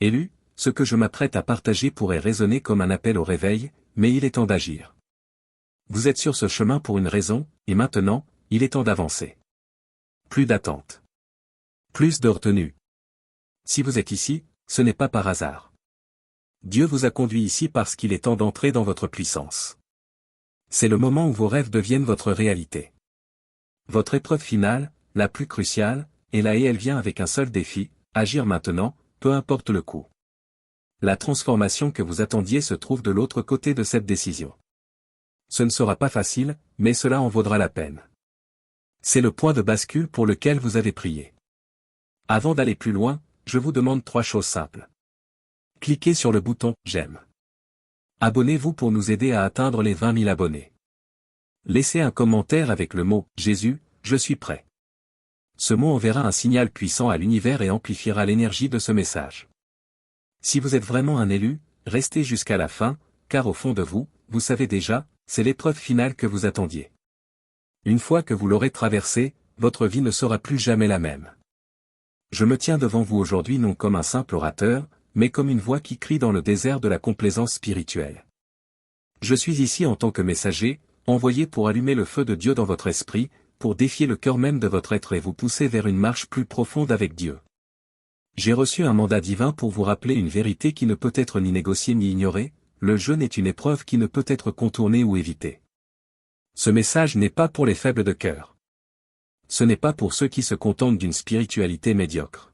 Élu, ce que je m'apprête à partager pourrait résonner comme un appel au réveil, mais il est temps d'agir. Vous êtes sur ce chemin pour une raison, et maintenant, il est temps d'avancer. Plus d'attente. Plus de retenue. Si vous êtes ici, ce n'est pas par hasard. Dieu vous a conduit ici parce qu'il est temps d'entrer dans votre puissance. C'est le moment où vos rêves deviennent votre réalité. Votre épreuve finale, la plus cruciale, est là et elle vient avec un seul défi, agir maintenant, peu importe le coût. La transformation que vous attendiez se trouve de l'autre côté de cette décision. Ce ne sera pas facile, mais cela en vaudra la peine. C'est le point de bascule pour lequel vous avez prié. Avant d'aller plus loin, je vous demande 3 choses simples. Cliquez sur le bouton « J'aime ». Abonnez-vous pour nous aider à atteindre les 20 000 abonnés. Laissez un commentaire avec le mot « Jésus, je suis prêt ». Ce mot enverra un signal puissant à l'univers et amplifiera l'énergie de ce message. Si vous êtes vraiment un élu, restez jusqu'à la fin, car au fond de vous, vous savez déjà, c'est l'épreuve finale que vous attendiez. Une fois que vous l'aurez traversée, votre vie ne sera plus jamais la même. Je me tiens devant vous aujourd'hui non comme un simple orateur, mais comme une voix qui crie dans le désert de la complaisance spirituelle. Je suis ici en tant que messager, envoyé pour allumer le feu de Dieu dans votre esprit, pour défier le cœur même de votre être et vous pousser vers une marche plus profonde avec Dieu. J'ai reçu un mandat divin pour vous rappeler une vérité qui ne peut être ni négociée ni ignorée, le jeûne est une épreuve qui ne peut être contournée ou évitée. Ce message n'est pas pour les faibles de cœur. Ce n'est pas pour ceux qui se contentent d'une spiritualité médiocre.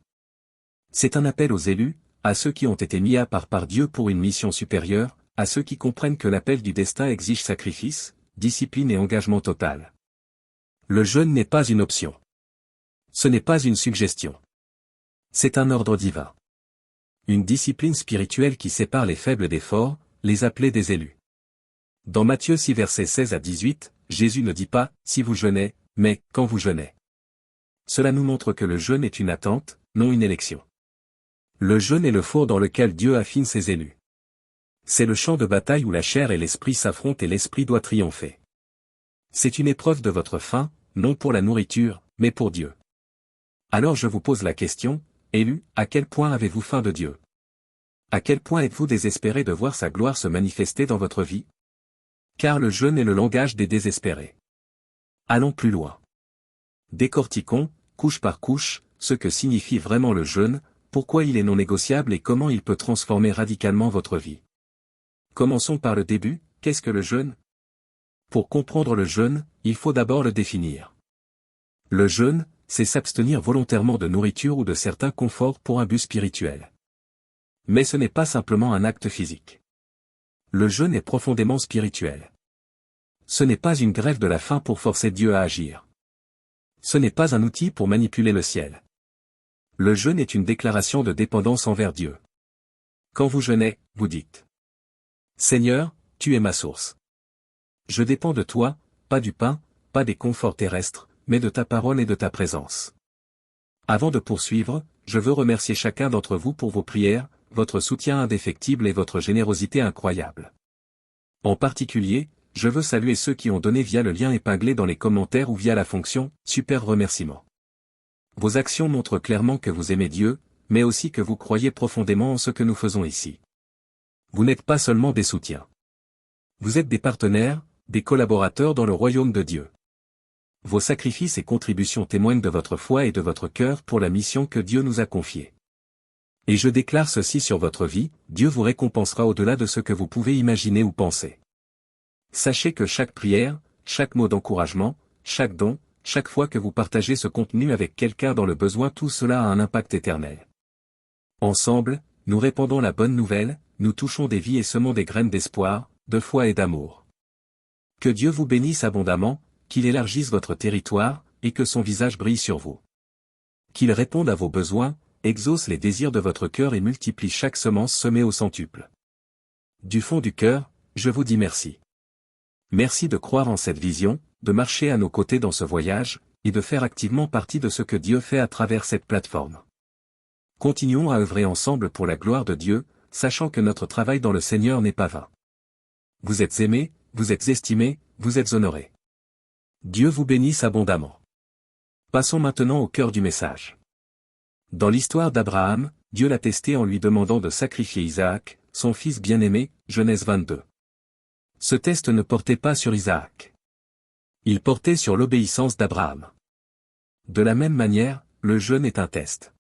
C'est un appel aux élus, à ceux qui ont été mis à part par Dieu pour une mission supérieure, à ceux qui comprennent que l'appel du destin exige sacrifice, discipline et engagement total. Le jeûne n'est pas une option. Ce n'est pas une suggestion. C'est un ordre divin. Une discipline spirituelle qui sépare les faibles des forts, les appelés des élus. Dans Matthieu 6 versets 16 à 18, Jésus ne dit pas « si vous jeûnez », mais « quand vous jeûnez ». Cela nous montre que le jeûne est une attente, non une élection. Le jeûne est le four dans lequel Dieu affine ses élus. C'est le champ de bataille où la chair et l'esprit s'affrontent et l'esprit doit triompher. C'est une épreuve de votre faim, non pour la nourriture, mais pour Dieu. Alors je vous pose la question, élus, à quel point avez-vous faim de Dieu? À quel point êtes-vous désespéré de voir sa gloire se manifester dans votre vie? Car le jeûne est le langage des désespérés. Allons plus loin. Décortiquons, couche par couche, ce que signifie vraiment le jeûne, pourquoi il est non négociable et comment il peut transformer radicalement votre vie. Commençons par le début, qu'est-ce que le jeûne? Pour comprendre le jeûne, il faut d'abord le définir. Le jeûne, c'est s'abstenir volontairement de nourriture ou de certains conforts pour un but spirituel. Mais ce n'est pas simplement un acte physique. Le jeûne est profondément spirituel. Ce n'est pas une grève de la faim pour forcer Dieu à agir. Ce n'est pas un outil pour manipuler le ciel. Le jeûne est une déclaration de dépendance envers Dieu. Quand vous jeûnez, vous dites « Seigneur, tu es ma source. Je dépends de toi, pas du pain, pas des conforts terrestres, mais de ta parole et de ta présence. » Avant de poursuivre, je veux remercier chacun d'entre vous pour vos prières, votre soutien indéfectible et votre générosité incroyable. En particulier, je veux saluer ceux qui ont donné via le lien épinglé dans les commentaires ou via la fonction « Super remerciement ». Vos actions montrent clairement que vous aimez Dieu, mais aussi que vous croyez profondément en ce que nous faisons ici. Vous n'êtes pas seulement des soutiens. Vous êtes des partenaires, des collaborateurs dans le royaume de Dieu. Vos sacrifices et contributions témoignent de votre foi et de votre cœur pour la mission que Dieu nous a confiée. Et je déclare ceci sur votre vie, Dieu vous récompensera au-delà de ce que vous pouvez imaginer ou penser. Sachez que chaque prière, chaque mot d'encouragement, chaque don, chaque fois que vous partagez ce contenu avec quelqu'un dans le besoin, tout cela a un impact éternel. Ensemble, nous répandons la bonne nouvelle, nous touchons des vies et semons des graines d'espoir, de foi et d'amour. Que Dieu vous bénisse abondamment, qu'il élargisse votre territoire, et que son visage brille sur vous. Qu'il réponde à vos besoins, exauce les désirs de votre cœur et multiplie chaque semence semée au centuple. Du fond du cœur, je vous dis merci. Merci de croire en cette vision, de marcher à nos côtés dans ce voyage, et de faire activement partie de ce que Dieu fait à travers cette plateforme. Continuons à œuvrer ensemble pour la gloire de Dieu, sachant que notre travail dans le Seigneur n'est pas vain. Vous êtes aimés, vous êtes estimés, vous êtes honorés. Dieu vous bénisse abondamment. Passons maintenant au cœur du message. Dans l'histoire d'Abraham, Dieu l'a testé en lui demandant de sacrifier Isaac, son fils bien-aimé, Genèse 22. Ce test ne portait pas sur Isaac. Il portait sur l'obéissance d'Abraham. De la même manière, le jeûne est un test.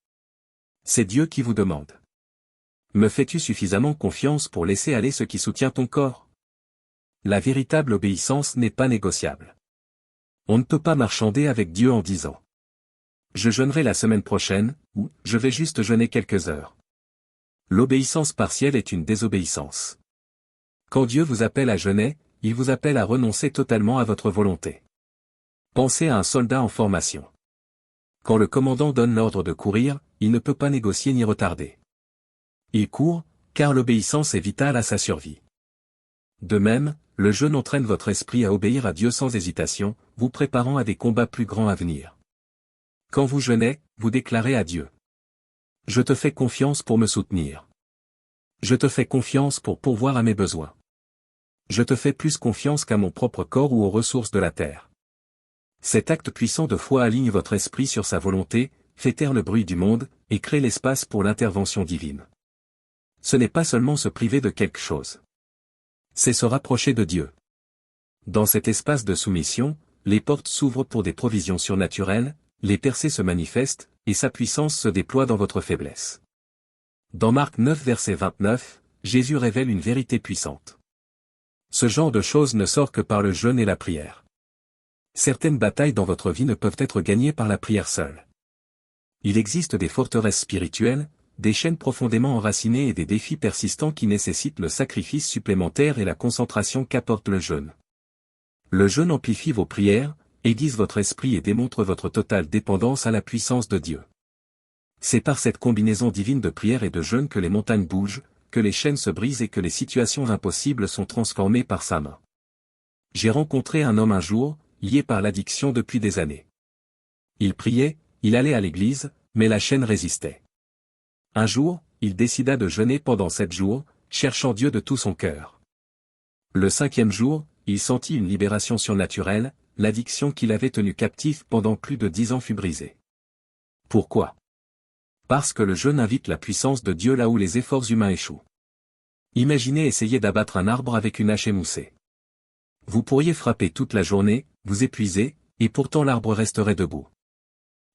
C'est Dieu qui vous demande. Me fais-tu suffisamment confiance pour laisser aller ce qui soutient ton corps? La véritable obéissance n'est pas négociable. On ne peut pas marchander avec Dieu en disant: je jeûnerai la semaine prochaine, ou je vais juste jeûner quelques heures. L'obéissance partielle est une désobéissance. Quand Dieu vous appelle à jeûner, il vous appelle à renoncer totalement à votre volonté. Pensez à un soldat en formation. Quand le commandant donne l'ordre de courir, il ne peut pas négocier ni retarder. Il court, car l'obéissance est vitale à sa survie. De même, le jeûne entraîne votre esprit à obéir à Dieu sans hésitation, vous préparant à des combats plus grands à venir. Quand vous jeûnez, vous déclarez à Dieu: je te fais confiance pour me soutenir. Je te fais confiance pour pourvoir à mes besoins. Je te fais plus confiance qu'à mon propre corps ou aux ressources de la terre. Cet acte puissant de foi aligne votre esprit sur sa volonté, fait taire le bruit du monde, et crée l'espace pour l'intervention divine. Ce n'est pas seulement se priver de quelque chose. C'est se rapprocher de Dieu. Dans cet espace de soumission, les portes s'ouvrent pour des provisions surnaturelles, les percées se manifestent, et sa puissance se déploie dans votre faiblesse. Dans Marc 9 verset 29, Jésus révèle une vérité puissante. Ce genre de choses ne sort que par le jeûne et la prière. Certaines batailles dans votre vie ne peuvent être gagnées par la prière seule. Il existe des forteresses spirituelles, des chaînes profondément enracinées et des défis persistants qui nécessitent le sacrifice supplémentaire et la concentration qu'apporte le jeûne. Le jeûne amplifie vos prières, aiguise votre esprit et démontre votre totale dépendance à la puissance de Dieu. C'est par cette combinaison divine de prière et de jeûne que les montagnes bougent, que les chaînes se brisent et que les situations impossibles sont transformées par sa main. J'ai rencontré un homme un jour, lié par l'addiction depuis des années. Il priait, il allait à l'église, mais la chaîne résistait. Un jour, il décida de jeûner pendant 7 jours, cherchant Dieu de tout son cœur. Le 5e jour, il sentit une libération surnaturelle, l'addiction qui l'avait tenu captif pendant plus de 10 ans fut brisée. Pourquoi? Parce que le jeûne invite la puissance de Dieu là où les efforts humains échouent. Imaginez essayer d'abattre un arbre avec une hache émoussée. Vous pourriez frapper toute la journée, vous épuiser, et pourtant l'arbre resterait debout.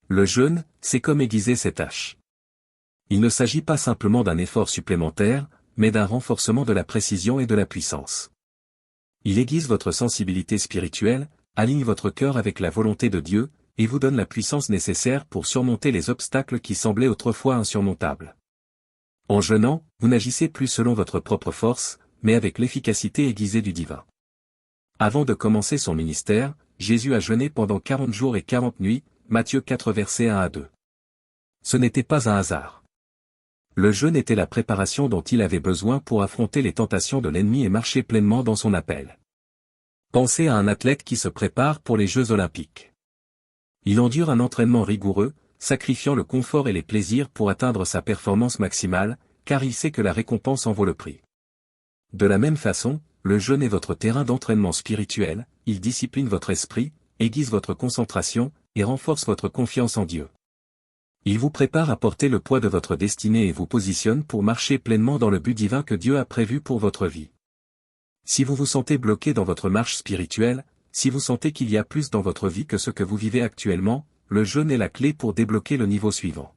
Le jeûne, c'est comme aiguiser cette hache. Il ne s'agit pas simplement d'un effort supplémentaire, mais d'un renforcement de la précision et de la puissance. Il aiguise votre sensibilité spirituelle, aligne votre cœur avec la volonté de Dieu, et vous donne la puissance nécessaire pour surmonter les obstacles qui semblaient autrefois insurmontables. En jeûnant, vous n'agissez plus selon votre propre force, mais avec l'efficacité aiguisée du divin. Avant de commencer son ministère, Jésus a jeûné pendant 40 jours et 40 nuits, Matthieu 4 versets 1 à 2. Ce n'était pas un hasard. Le jeûne était la préparation dont il avait besoin pour affronter les tentations de l'ennemi et marcher pleinement dans son appel. Pensez à un athlète qui se prépare pour les Jeux Olympiques. Il endure un entraînement rigoureux, sacrifiant le confort et les plaisirs pour atteindre sa performance maximale, car il sait que la récompense en vaut le prix. De la même façon, le jeûne est votre terrain d'entraînement spirituel, il discipline votre esprit, aiguise votre concentration, et renforce votre confiance en Dieu. Il vous prépare à porter le poids de votre destinée et vous positionne pour marcher pleinement dans le but divin que Dieu a prévu pour votre vie. Si vous vous sentez bloqué dans votre marche spirituelle, si vous sentez qu'il y a plus dans votre vie que ce que vous vivez actuellement, le jeûne est la clé pour débloquer le niveau suivant.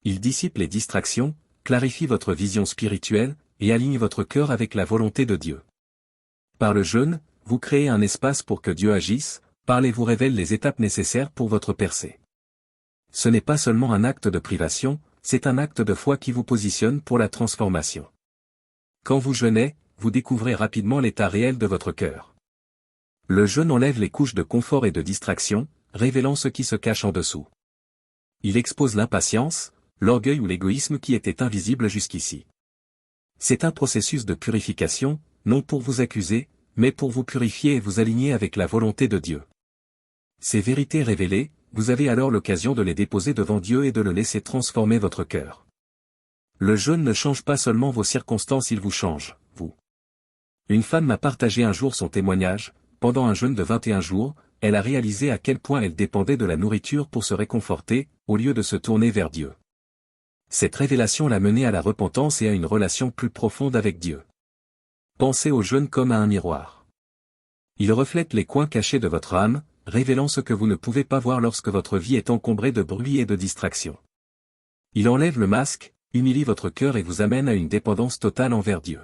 Il dissipe les distractions, clarifie votre vision spirituelle, et aligne votre cœur avec la volonté de Dieu. Par le jeûne, vous créez un espace pour que Dieu agisse, parle et vous révèle les étapes nécessaires pour votre percée. Ce n'est pas seulement un acte de privation, c'est un acte de foi qui vous positionne pour la transformation. Quand vous jeûnez, vous découvrez rapidement l'état réel de votre cœur. Le jeûne enlève les couches de confort et de distraction, révélant ce qui se cache en dessous. Il expose l'impatience, l'orgueil ou l'égoïsme qui étaient invisibles jusqu'ici. C'est un processus de purification, non pour vous accuser, mais pour vous purifier et vous aligner avec la volonté de Dieu. Ces vérités révélées, vous avez alors l'occasion de les déposer devant Dieu et de le laisser transformer votre cœur. Le jeûne ne change pas seulement vos circonstances, il vous change, vous. Une femme m'a partagé un jour son témoignage. Pendant un jeûne de 21 jours, elle a réalisé à quel point elle dépendait de la nourriture pour se réconforter, au lieu de se tourner vers Dieu. Cette révélation l'a mené à la repentance et à une relation plus profonde avec Dieu. Pensez au jeûne comme à un miroir. Il reflète les coins cachés de votre âme, révélant ce que vous ne pouvez pas voir lorsque votre vie est encombrée de bruit et de distractions. Il enlève le masque, humilie votre cœur et vous amène à une dépendance totale envers Dieu.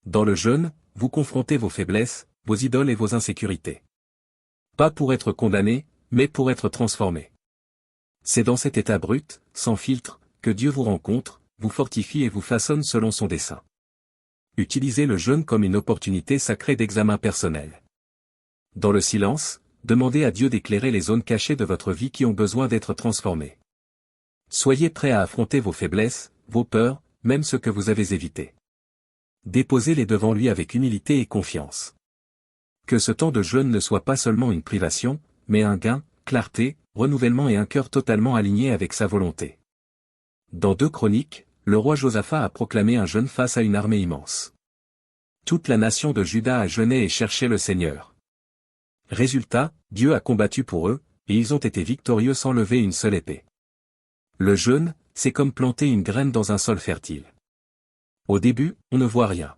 Dans le jeûne, vous confrontez vos faiblesses, vos idoles et vos insécurités. Pas pour être condamné, mais pour être transformé. C'est dans cet état brut, sans filtre, que Dieu vous rencontre, vous fortifie et vous façonne selon son dessein. Utilisez le jeûne comme une opportunité sacrée d'examen personnel. Dans le silence, demandez à Dieu d'éclairer les zones cachées de votre vie qui ont besoin d'être transformées. Soyez prêt à affronter vos faiblesses, vos peurs, même ceux que vous avez évités. Déposez-les devant lui avec humilité et confiance. Que ce temps de jeûne ne soit pas seulement une privation, mais un gain, clarté, renouvellement et un cœur totalement aligné avec sa volonté. Dans 2 Chroniques, le roi Josaphat a proclamé un jeûne face à une armée immense. Toute la nation de Juda a jeûné et cherché le Seigneur. Résultat, Dieu a combattu pour eux, et ils ont été victorieux sans lever une seule épée. Le jeûne, c'est comme planter une graine dans un sol fertile. Au début, on ne voit rien.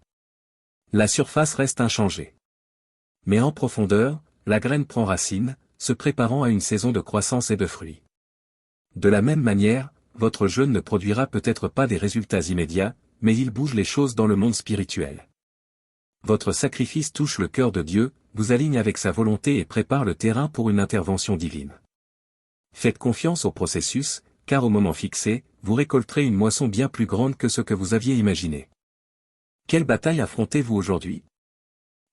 La surface reste inchangée. Mais en profondeur, la graine prend racine, se préparant à une saison de croissance et de fruits. De la même manière, votre jeûne ne produira peut-être pas des résultats immédiats, mais il bouge les choses dans le monde spirituel. Votre sacrifice touche le cœur de Dieu, vous aligne avec sa volonté et prépare le terrain pour une intervention divine. Faites confiance au processus, car au moment fixé, vous récolterez une moisson bien plus grande que ce que vous aviez imaginé. Quelle bataille affrontez-vous aujourd'hui?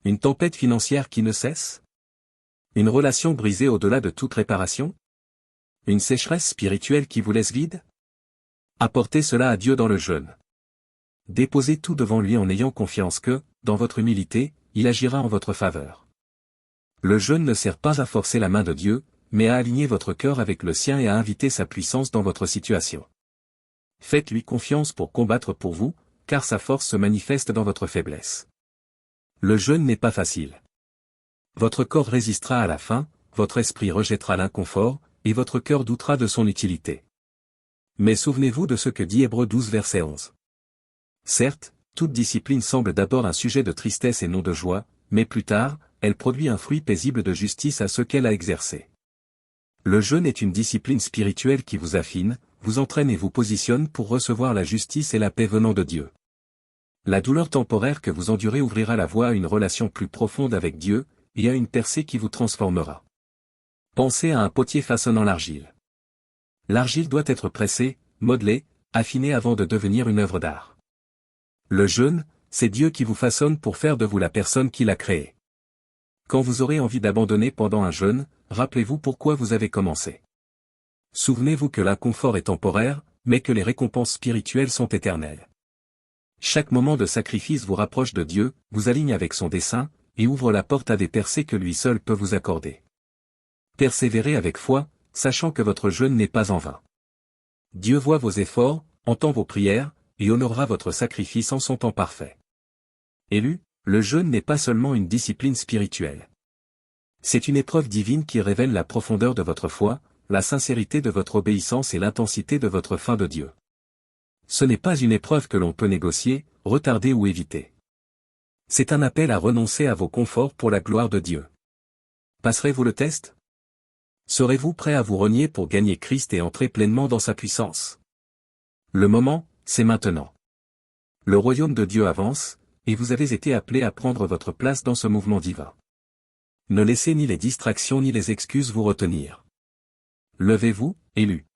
Une tempête financière qui ne cesse? Une relation brisée au-delà de toute réparation? Une sécheresse spirituelle qui vous laisse vide? Apportez cela à Dieu dans le jeûne. Déposez tout devant lui en ayant confiance que, dans votre humilité, il agira en votre faveur. Le jeûne ne sert pas à forcer la main de Dieu, mais à aligner votre cœur avec le sien et à inviter sa puissance dans votre situation. Faites-lui confiance pour combattre pour vous, car sa force se manifeste dans votre faiblesse. Le jeûne n'est pas facile. Votre corps résistera à la faim, votre esprit rejettera l'inconfort, et votre cœur doutera de son utilité. Mais souvenez-vous de ce que dit Hébreux 12 verset 11. Certes, toute discipline semble d'abord un sujet de tristesse et non de joie, mais plus tard, elle produit un fruit paisible de justice à ceux qu'elle a exercés. Le jeûne est une discipline spirituelle qui vous affine, vous entraîne et vous positionne pour recevoir la justice et la paix venant de Dieu. La douleur temporaire que vous endurez ouvrira la voie à une relation plus profonde avec Dieu, et à une percée qui vous transformera. Pensez à un potier façonnant l'argile. L'argile doit être pressée, modelée, affinée avant de devenir une œuvre d'art. Le jeûne, c'est Dieu qui vous façonne pour faire de vous la personne qu'il a créée. Quand vous aurez envie d'abandonner pendant un jeûne, rappelez-vous pourquoi vous avez commencé. Souvenez-vous que l'inconfort est temporaire, mais que les récompenses spirituelles sont éternelles. Chaque moment de sacrifice vous rapproche de Dieu, vous aligne avec son dessein, et ouvre la porte à des percées que lui seul peut vous accorder. Persévérez avec foi, sachant que votre jeûne n'est pas en vain. Dieu voit vos efforts, entend vos prières, et honorera votre sacrifice en son temps parfait. Élu, le jeûne n'est pas seulement une discipline spirituelle. C'est une épreuve divine qui révèle la profondeur de votre foi, la sincérité de votre obéissance et l'intensité de votre faim de Dieu. Ce n'est pas une épreuve que l'on peut négocier, retarder ou éviter. C'est un appel à renoncer à vos conforts pour la gloire de Dieu. Passerez-vous le test? Serez-vous prêt à vous renier pour gagner Christ et entrer pleinement dans sa puissance? Le moment, c'est maintenant. Le royaume de Dieu avance, et vous avez été appelé à prendre votre place dans ce mouvement divin. Ne laissez ni les distractions ni les excuses vous retenir. Levez-vous, élu.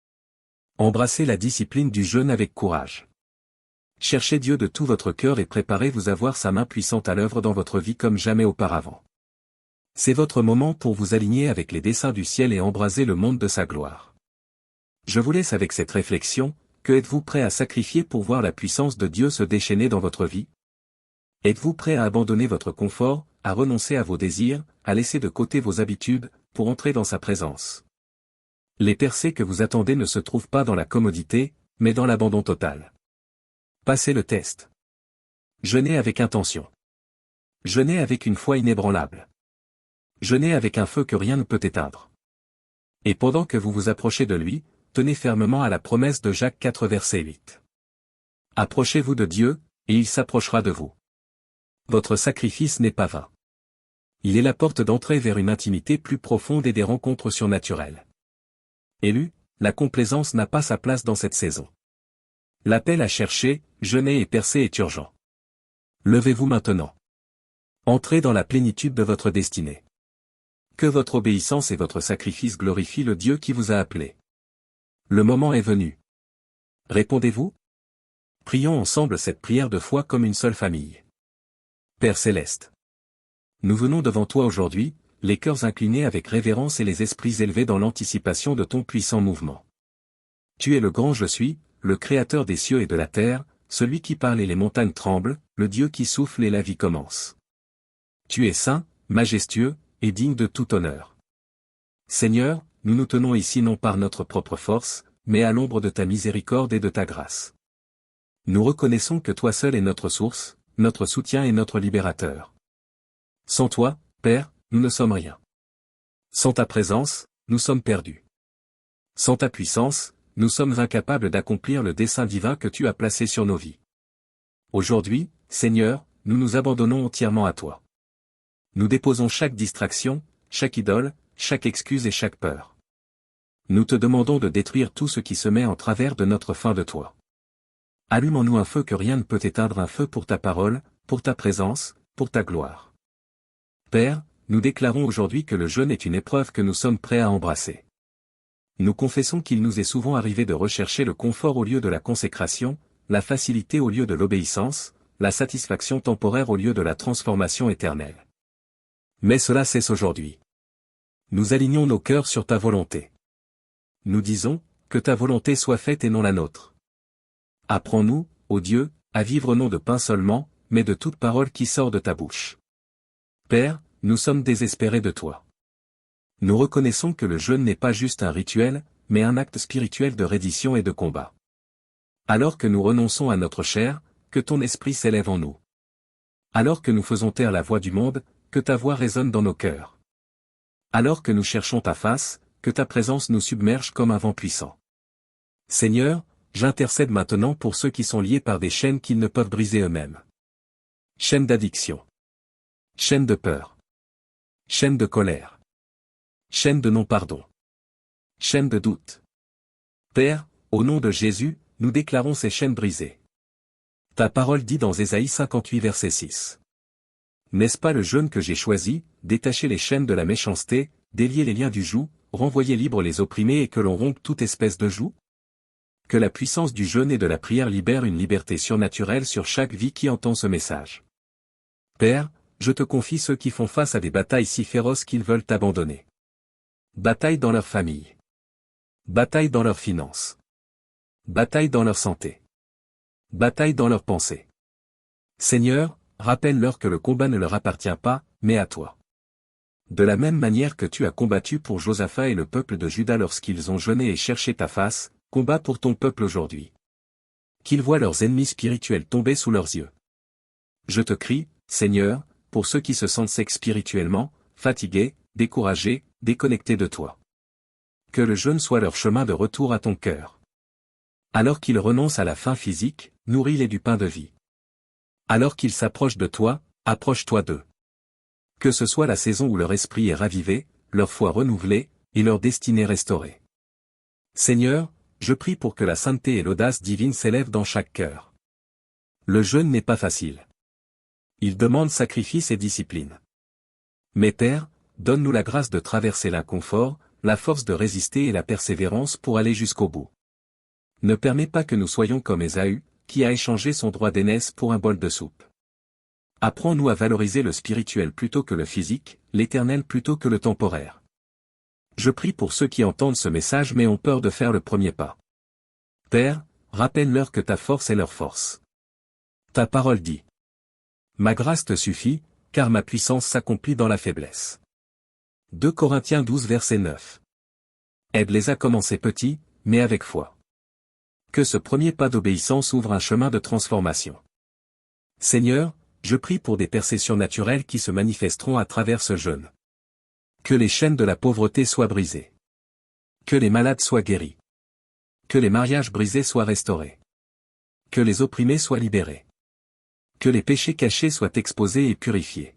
Embrassez la discipline du jeûne avec courage. Cherchez Dieu de tout votre cœur et préparez-vous à voir sa main puissante à l'œuvre dans votre vie comme jamais auparavant. C'est votre moment pour vous aligner avec les desseins du ciel et embraser le monde de sa gloire. Je vous laisse avec cette réflexion, que êtes-vous prêt à sacrifier pour voir la puissance de Dieu se déchaîner dans votre vie? Êtes-vous prêt à abandonner votre confort, à renoncer à vos désirs, à laisser de côté vos habitudes, pour entrer dans sa présence? Les percées que vous attendez ne se trouvent pas dans la commodité, mais dans l'abandon total. Passez le test. Jeûnez avec intention. Jeûnez avec une foi inébranlable. Jeûnez avec un feu que rien ne peut éteindre. Et pendant que vous vous approchez de lui, tenez fermement à la promesse de Jacques 4 verset 8. Approchez-vous de Dieu, et il s'approchera de vous. Votre sacrifice n'est pas vain. Il est la porte d'entrée vers une intimité plus profonde et des rencontres surnaturelles. Élu, la complaisance n'a pas sa place dans cette saison. L'appel à chercher, jeûner et percer est urgent. Levez-vous maintenant. Entrez dans la plénitude de votre destinée. Que votre obéissance et votre sacrifice glorifient le Dieu qui vous a appelé. Le moment est venu. Répondez-vous? Prions ensemble cette prière de foi comme une seule famille. Père céleste. Nous venons devant toi aujourd'hui, les cœurs inclinés avec révérence et les esprits élevés dans l'anticipation de ton puissant mouvement. Tu es le grand je suis, le Créateur des cieux et de la terre, celui qui parle et les montagnes tremblent, le Dieu qui souffle et la vie commence. Tu es saint, majestueux, et digne de tout honneur. Seigneur, nous nous tenons ici non par notre propre force, mais à l'ombre de ta miséricorde et de ta grâce. Nous reconnaissons que toi seul es notre source, notre soutien et notre libérateur. Sans toi, Père, nous ne sommes rien. Sans ta présence, nous sommes perdus. Sans ta puissance, nous sommes incapables d'accomplir le dessein divin que tu as placé sur nos vies. Aujourd'hui, Seigneur, nous nous abandonnons entièrement à toi. Nous déposons chaque distraction, chaque idole, chaque excuse et chaque peur. Nous te demandons de détruire tout ce qui se met en travers de notre faim de toi. Allume en nous un feu que rien ne peut éteindre, un feu pour ta parole, pour ta présence, pour ta gloire. Père, nous déclarons aujourd'hui que le jeûne est une épreuve que nous sommes prêts à embrasser. Nous confessons qu'il nous est souvent arrivé de rechercher le confort au lieu de la consécration, la facilité au lieu de l'obéissance, la satisfaction temporaire au lieu de la transformation éternelle. Mais cela cesse aujourd'hui. Nous alignons nos cœurs sur ta volonté. Nous disons, que ta volonté soit faite et non la nôtre. Apprends-nous, ô Dieu, à vivre non de pain seulement, mais de toute parole qui sort de ta bouche. Père, nous sommes désespérés de toi. Nous reconnaissons que le jeûne n'est pas juste un rituel, mais un acte spirituel de reddition et de combat. Alors que nous renonçons à notre chair, que ton esprit s'élève en nous. Alors que nous faisons taire la voix du monde, que ta voix résonne dans nos cœurs. Alors que nous cherchons ta face, que ta présence nous submerge comme un vent puissant. Seigneur, j'intercède maintenant pour ceux qui sont liés par des chaînes qu'ils ne peuvent briser eux-mêmes. Chaînes d'addiction. Chaînes de peur. Chaînes de colère. Chaînes de non-pardon. Chaînes de doute. Père, au nom de Jésus, nous déclarons ces chaînes brisées. Ta parole dit dans Ésaïe 58 verset 6. N'est-ce pas le jeûne que j'ai choisi, détacher les chaînes de la méchanceté, délier les liens du joug, renvoyer libres les opprimés et que l'on rompe toute espèce de joug? Que la puissance du jeûne et de la prière libère une liberté surnaturelle sur chaque vie qui entend ce message. Père, je te confie ceux qui font face à des batailles si féroces qu'ils veulent t'abandonner. Bataille dans leur famille. Bataille dans leurs finances. Bataille dans leur santé. Bataille dans leurs pensées. Seigneur, rappelle-leur que le combat ne leur appartient pas, mais à toi. De la même manière que tu as combattu pour Josaphat et le peuple de Juda lorsqu'ils ont jeûné et cherché ta face, combat pour ton peuple aujourd'hui. Qu'ils voient leurs ennemis spirituels tomber sous leurs yeux. Je te crie, Seigneur, pour ceux qui se sentent secs spirituellement, fatigués, découragés, déconnectés de toi. Que le jeûne soit leur chemin de retour à ton cœur. Alors qu'ils renoncent à la faim physique, nourris-les du pain de vie. Alors qu'ils s'approchent de toi, approche-toi d'eux. Que ce soit la saison où leur esprit est ravivé, leur foi renouvelée, et leur destinée restaurée. Seigneur, je prie pour que la sainteté et l'audace divine s'élèvent dans chaque cœur. Le jeûne n'est pas facile. Il demande sacrifice et discipline. Mais Père, donne-nous la grâce de traverser l'inconfort, la force de résister et la persévérance pour aller jusqu'au bout. Ne permets pas que nous soyons comme Ésaü, qui a échangé son droit d'aînesse pour un bol de soupe. Apprends-nous à valoriser le spirituel plutôt que le physique, l'éternel plutôt que le temporaire. Je prie pour ceux qui entendent ce message mais ont peur de faire le premier pas. Père, rappelle-leur que ta force est leur force. Ta parole dit. Ma grâce te suffit, car ma puissance s'accomplit dans la faiblesse. 2 Corinthiens 12 verset 9. Aide-les à commencer petits, mais avec foi. Que ce premier pas d'obéissance ouvre un chemin de transformation. Seigneur, je prie pour des percées surnaturelles qui se manifesteront à travers ce jeûne. Que les chaînes de la pauvreté soient brisées. Que les malades soient guéris. Que les mariages brisés soient restaurés. Que les opprimés soient libérés. Que les péchés cachés soient exposés et purifiés.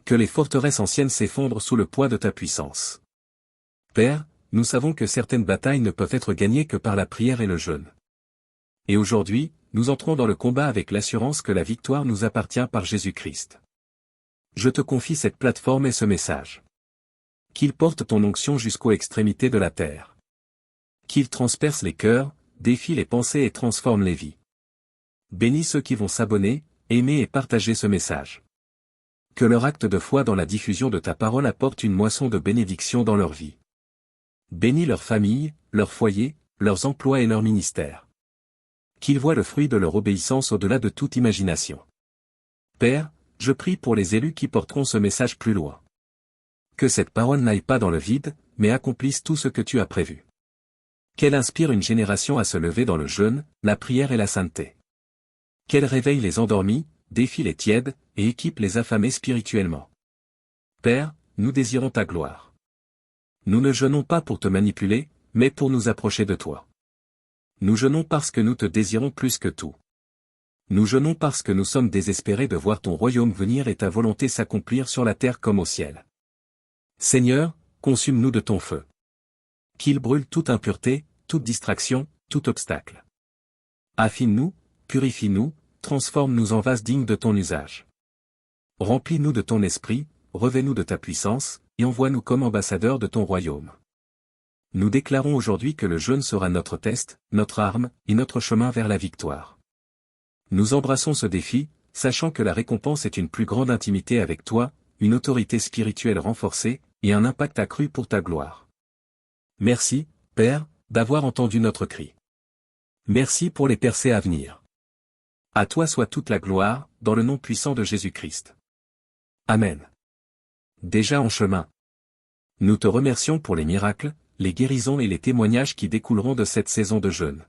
Que les forteresses anciennes s'effondrent sous le poids de ta puissance. Père, nous savons que certaines batailles ne peuvent être gagnées que par la prière et le jeûne. Et aujourd'hui, nous entrons dans le combat avec l'assurance que la victoire nous appartient par Jésus-Christ. Je te confie cette plateforme et ce message. Qu'il porte ton onction jusqu'aux extrémités de la terre. Qu'il transperce les cœurs, défie les pensées et transforme les vies. Bénis ceux qui vont s'abonner, aimer et partager ce message. Que leur acte de foi dans la diffusion de ta parole apporte une moisson de bénédiction dans leur vie. Bénis leurs familles, leurs foyers, leurs emplois et leurs ministères. Qu'ils voient le fruit de leur obéissance au-delà de toute imagination. Père, je prie pour les élus qui porteront ce message plus loin. Que cette parole n'aille pas dans le vide, mais accomplisse tout ce que tu as prévu. Qu'elle inspire une génération à se lever dans le jeûne, la prière et la sainteté. Qu'elle réveille les endormis, défie les tièdes, et équipe les affamés spirituellement. Père, nous désirons ta gloire. Nous ne jeûnons pas pour te manipuler, mais pour nous approcher de toi. Nous jeûnons parce que nous te désirons plus que tout. Nous jeûnons parce que nous sommes désespérés de voir ton royaume venir et ta volonté s'accomplir sur la terre comme au ciel. Seigneur, consume-nous de ton feu. Qu'il brûle toute impureté, toute distraction, tout obstacle. Affine-nous, purifie-nous, transforme-nous en vases dignes de ton usage. Remplis-nous de ton esprit, revêt-nous de ta puissance, et envoie-nous comme ambassadeurs de ton royaume. Nous déclarons aujourd'hui que le jeûne sera notre test, notre arme, et notre chemin vers la victoire. Nous embrassons ce défi, sachant que la récompense est une plus grande intimité avec toi, une autorité spirituelle renforcée, et un impact accru pour ta gloire. Merci, Père, d'avoir entendu notre cri. Merci pour les percées à venir. À toi soit toute la gloire, dans le nom puissant de Jésus-Christ. Amen. Déjà en chemin. Nous te remercions pour les miracles, les guérisons et les témoignages qui découleront de cette saison de jeûne.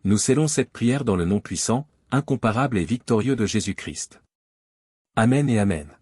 Nous scellons cette prière dans le nom puissant, incomparable et victorieux de Jésus-Christ. Amen et Amen.